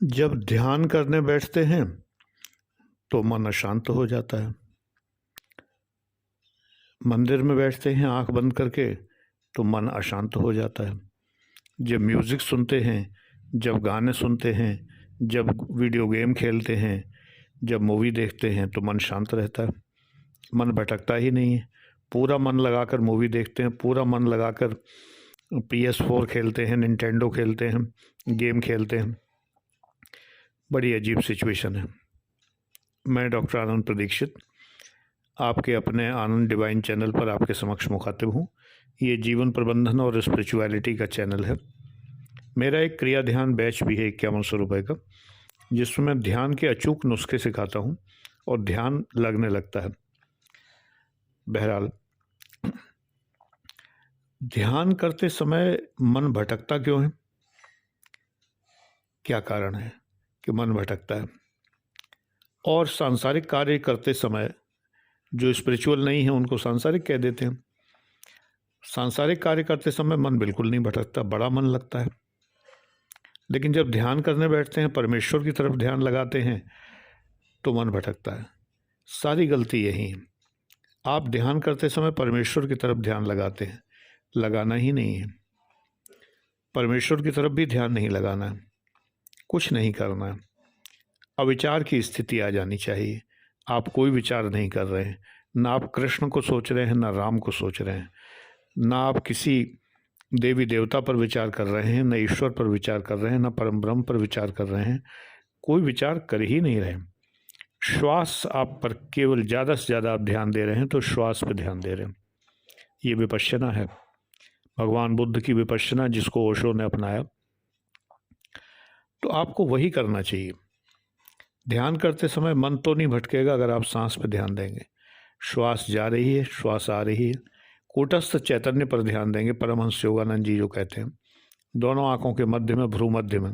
जब ध्यान करने बैठते हैं तो मन अशांत हो जाता है। मंदिर में बैठते हैं आंख बंद करके तो मन अशांत हो जाता है। जब म्यूज़िक सुनते हैं, जब गाने सुनते हैं, जब वीडियो गेम खेलते हैं, जब मूवी देखते हैं तो मन शांत रहता है, मन भटकता ही नहीं है। पूरा मन लगाकर मूवी देखते हैं, पूरा मन लगाकर PS4 खेलते हैं, निंटेंडो खेलते हैं, गेम खेलते हैं। बड़ी अजीब सिचुएशन है। मैं डॉक्टर आनंद प्रदीक्षित आपके अपने आनंद डिवाइन चैनल पर आपके समक्ष मुखातिब हूँ। ये जीवन प्रबंधन और स्पिरिचुअलिटी का चैनल है। मेरा एक क्रिया ध्यान बैच भी है 5100 रुपये का, जिसमें मैं ध्यान के अचूक नुस्खे सिखाता हूँ और ध्यान लगने लगता है। बहरहाल, ध्यान करते समय मन भटकता क्यों है? क्या कारण है कि मन भटकता है? और सांसारिक कार्य करते समय जो स्पिरिचुअल नहीं है उनको सांसारिक कह देते हैं। सांसारिक कार्य करते समय मन बिल्कुल नहीं भटकता, बड़ा मन लगता है। लेकिन जब ध्यान करने बैठते हैं, परमेश्वर की तरफ ध्यान लगाते हैं तो मन भटकता है। सारी गलती यही है। आप ध्यान करते समय परमेश्वर की तरफ ध्यान लगाते हैं, लगाना ही नहीं है। परमेश्वर की तरफ भी ध्यान नहीं लगाना है, कुछ नहीं करना है। अविचार की स्थिति आ जानी चाहिए। आप कोई विचार नहीं कर रहे हैं, ना आप कृष्ण को सोच रहे हैं, ना राम को सोच रहे हैं, ना आप किसी देवी देवता पर विचार कर रहे हैं, ना ईश्वर पर विचार कर रहे हैं, ना परम ब्रह्म पर विचार कर रहे हैं। कोई विचार कर ही नहीं रहे। श्वास आप पर केवल ज़्यादा से ज़्यादा आप ध्यान दे रहे हैं, तो श्वास पर ध्यान दे रहे हैं। ये विपश्यना है, भगवान बुद्ध की विपश्यना, जिसको ओशो ने अपनाया। तो आपको वही करना चाहिए। ध्यान करते समय मन तो नहीं भटकेगा अगर आप सांस पर ध्यान देंगे। श्वास जा रही है, श्वास आ रही है। कूटस्थ चैतन्य पर ध्यान देंगे। परमहंस योगानंद जी जो कहते हैं, दोनों आँखों के मध्य में, भ्रू मध्य में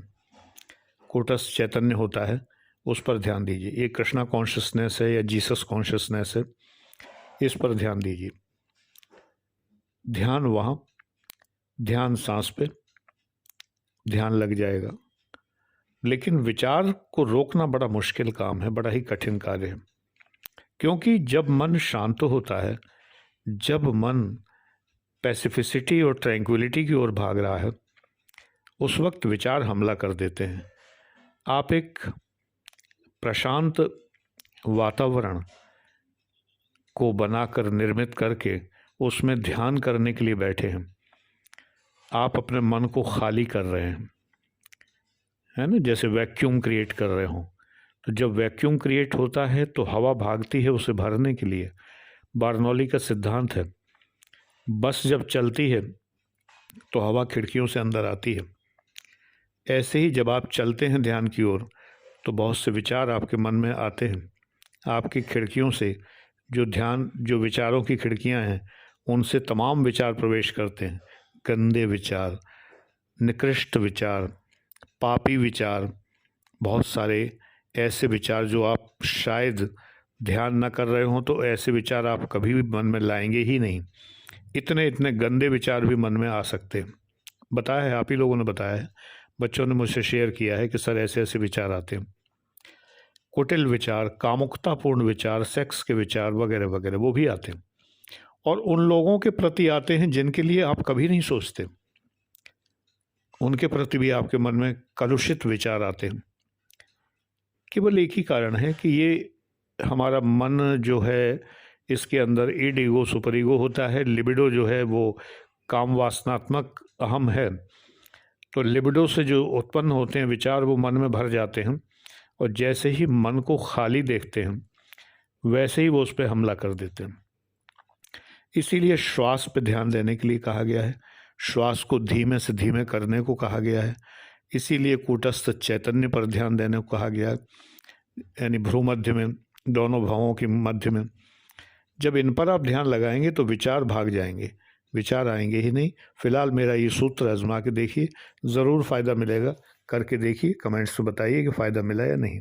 कूटस्थ चैतन्य होता है, उस पर ध्यान दीजिए। ये कृष्णा कॉन्शियसनेस है या जीसस कॉन्शियसनेस है, इस पर ध्यान दीजिए। ध्यान वहाँ, ध्यान सांस पे, ध्यान लग जाएगा। लेकिन विचार को रोकना बड़ा मुश्किल काम है, बड़ा ही कठिन कार्य है। क्योंकि जब मन शांत होता है, जब मन पैसिफिसिटी और ट्रैंक्विलिटी की ओर भाग रहा है, उस वक्त विचार हमला कर देते हैं। आप एक प्रशांत वातावरण को बनाकर, निर्मित करके उसमें ध्यान करने के लिए बैठे हैं। आप अपने मन को खाली कर रहे हैं, है ना, जैसे वैक्यूम क्रिएट कर रहे हों। तो जब वैक्यूम क्रिएट होता है तो हवा भागती है उसे भरने के लिए। बार्नौली का सिद्धांत है, बस जब चलती है तो हवा खिड़कियों से अंदर आती है। ऐसे ही जब आप चलते हैं ध्यान की ओर, तो बहुत से विचार आपके मन में आते हैं। आपकी खिड़कियों से जो विचारों की खिड़कियां हैं, उनसे तमाम विचार प्रवेश करते हैं। गंदे विचार, निकृष्ट विचार, पापी विचार, बहुत सारे ऐसे विचार जो आप शायद ध्यान न कर रहे हों, तो ऐसे विचार आप कभी भी मन में लाएंगे ही नहीं। इतने इतने गंदे विचार भी मन में आ सकते हैं। बताया है, आप ही लोगों ने बताया है, बच्चों ने मुझसे शेयर किया है कि सर ऐसे ऐसे विचार आते हैं। कुटिल विचार, कामुकतापूर्ण विचार, सेक्स के विचार वगैरह वगैरह, वो भी आते हैं। और उन लोगों के प्रति आते हैं जिनके लिए आप कभी नहीं सोचते, उनके प्रति भी आपके मन में कलुषित विचार आते हैं। केवल एक ही कारण है कि ये हमारा मन जो है, इसके अंदर ईड ईगो सुपर ईगो होता है। लिबिडो जो है वो काम वासनात्मक अहम है। तो लिबिडो से जो उत्पन्न होते हैं विचार, वो मन में भर जाते हैं, और जैसे ही मन को खाली देखते हैं, वैसे ही वो उस पर हमला कर देते हैं। इसीलिए श्वास पे ध्यान देने के लिए कहा गया है, श्वास को धीमे से धीमे करने को कहा गया है। इसीलिए कूटस्थ चैतन्य पर ध्यान देने को कहा गया है, यानी भ्रू मध्य में, दोनों भावों के मध्य में। जब इन पर आप ध्यान लगाएंगे तो विचार भाग जाएंगे, विचार आएंगे ही नहीं। फिलहाल मेरा ये सूत्र आजमा के देखिए, ज़रूर फ़ायदा मिलेगा। करके देखिए, कमेंट्स में बताइए कि फ़ायदा मिला या नहीं।